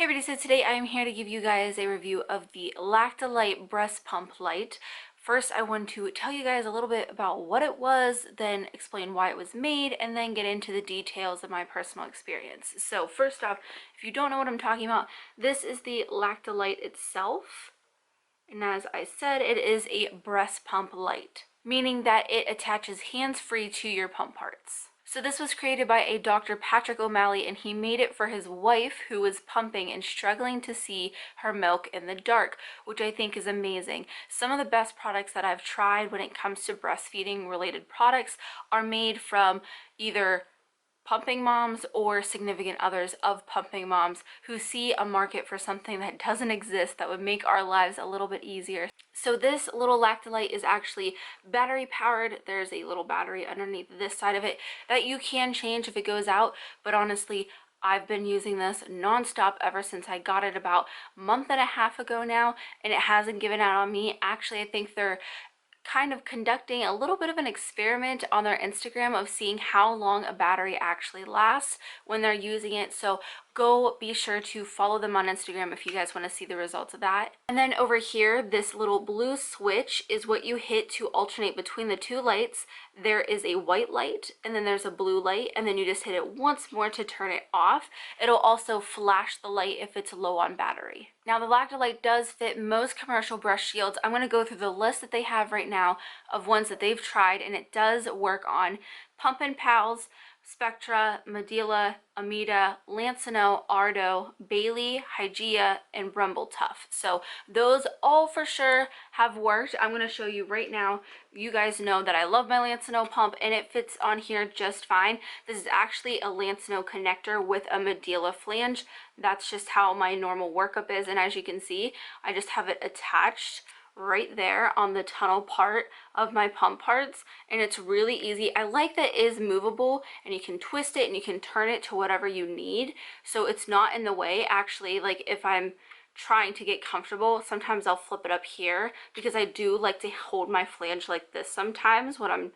everybody, so today I am here to give you guys a review of the Lactolite Breast Pump Light. First, I want to tell you guys a little bit about what it was, then explain why it was made, and then get into the details of my personal experience. So first off, if you don't know what I'm talking about, this is the Lactolite itself. And as I said, it is a breast pump light, meaning that it attaches hands-free to your pump parts. So this was created by a Dr. Patrick O'Malley, and he made it for his wife who was pumping and struggling to see her milk in the dark, which I think is amazing. Some of the best products that I've tried when it comes to breastfeeding related products are made from either pumping moms or significant others of pumping moms who see a market for something that doesn't exist that would make our lives a little bit easier. So this little Lactolite is actually battery powered. There's a little battery underneath this side of it that you can change if it goes out, but honestly, I've been using this nonstop ever since I got it about a month and a half ago now, and it hasn't given out on me. Actually, I think they're kind of conducting a little bit of an experiment on their Instagram of seeing how long a battery actually lasts when they're using it. So go be sure to follow them on Instagram if you guys want to see the results of that. And then over here, this little blue switch is what you hit to alternate between the two lights. There is a white light and then there's a blue light, and then you just hit it once more to turn it off. It'll also flash the light if it's low on battery. Now the Lactolite does fit most commercial breast shields. I'm going to go through the list that they have right now of ones that they've tried, and it does work on Pumpin' Pals, Spectra, Medela, Amida, Lancino, Ardo, Bailey, Hygieia, and Brumble Tough. So those all for sure have worked. I'm going to show you right now. You guys know that I love my Lancino pump, and it fits on here just fine. This is actually a Lancino connector with a Medela flange. That's just how my normal workup is, and as you can see, I just have it attached right there on the tunnel part of my pump parts, and it's really easy. I like that it is movable and you can twist it and you can turn it to whatever you need, so it's not in the way. Actually, like if I'm trying to get comfortable, sometimes I'll flip it up here because I do like to hold my flange like this sometimes when I'm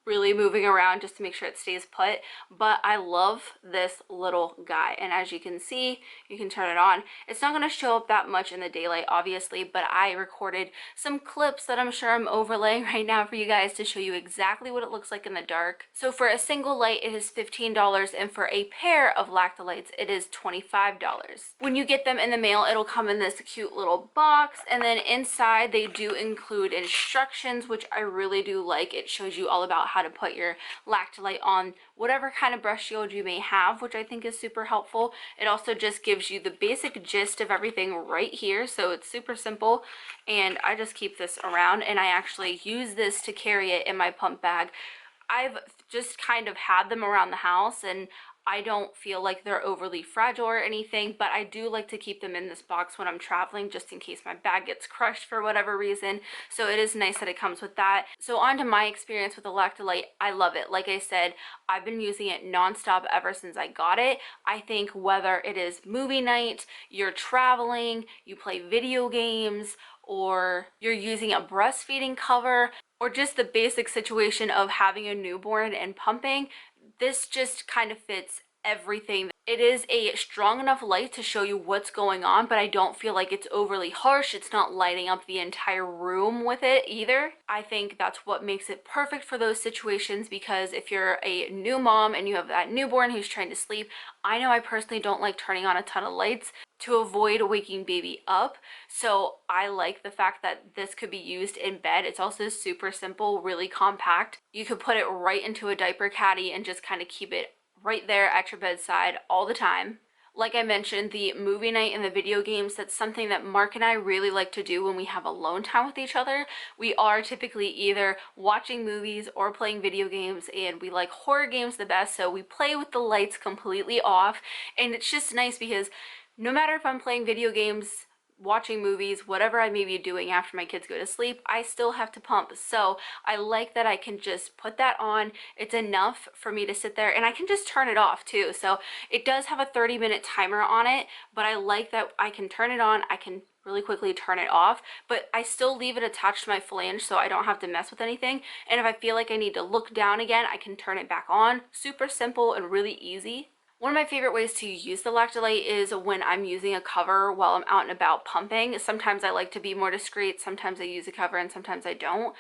really moving around just to make sure it stays put. But I love this little guy, and as you can see, you can turn it on. It's not going to show up that much in the daylight obviously, but I recorded some clips that I'm sure I'm overlaying right now for you guys to show you exactly what it looks like in the dark. So for a single light it is $15, and for a pair of Lactolites it is $25. When you get them in the mail, it'll come in this cute little box, and then inside they do include instructions, which I really do like. It shows you all about how to put your Lactolite on whatever kind of breast shield you may have, which I think is super helpful. It also just gives you the basic gist of everything right here, so it's super simple. And I just keep this around, and I actually use this to carry it in my pump bag. I've just kind of had them around the house, and I don't feel like they're overly fragile or anything, but I do like to keep them in this box when I'm traveling just in case my bag gets crushed for whatever reason. So it is nice that it comes with that. So on to my experience with the Lactolite. I love it. Like I said, I've been using it nonstop ever since I got it. I think whether it is movie night, you're traveling, you play video games, or you're using a breastfeeding cover, or just the basic situation of having a newborn and pumping, this just kind of fits everything. It is a strong enough light to show you what's going on, but I don't feel like it's overly harsh. It's not lighting up the entire room with it either. I think that's what makes it perfect for those situations, because if you're a new mom and you have that newborn who's trying to sleep, I know I personally don't like turning on a ton of lights to avoid waking baby up. So I like the fact that this could be used in bed. It's also super simple, really compact. You could put it right into a diaper caddy and just kind of keep it right there at your bedside all the time. Like I mentioned, the movie night and the video games, that's something that Mark and I really like to do when we have alone time with each other. We are typically either watching movies or playing video games, and we like horror games the best, so we play with the lights completely off. And it's just nice because no matter if I'm playing video games, watching movies, whatever I may be doing after my kids go to sleep, I still have to pump. So I like that I can just put that on. It's enough for me to sit there, and I can just turn it off too. So it does have a 30-minute timer on it, but I like that I can turn it on, I can really quickly turn it off, but I still leave it attached to my flange so I don't have to mess with anything. And if I feel like I need to look down again, I can turn it back on. Super simple and really easy. One of my favorite ways to use the Lactolite is when I'm using a cover while I'm out and about pumping. Sometimes I like to be more discreet, sometimes I use a cover and sometimes I don't.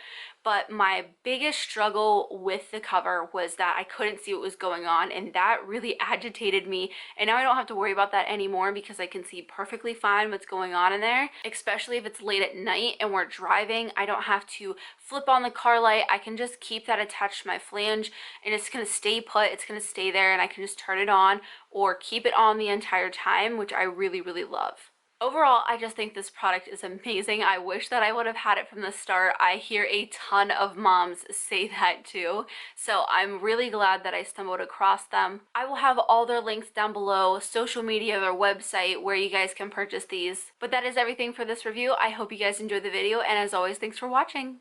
But my biggest struggle with the cover was that I couldn't see what was going on, and that really agitated me. And now I don't have to worry about that anymore because I can see perfectly fine what's going on in there, especially if it's late at night and we're driving. I don't have to flip on the car light. I can just keep that attached to my flange and it's going to stay put. It's going to stay there and I can just turn it on or keep it on the entire time, which I really, really love. Overall, I just think this product is amazing. I wish that I would have had it from the start. I hear a ton of moms say that too. So I'm really glad that I stumbled across them. I will have all their links down below, social media, their website, where you guys can purchase these. But that is everything for this review. I hope you guys enjoyed the video, and as always, thanks for watching.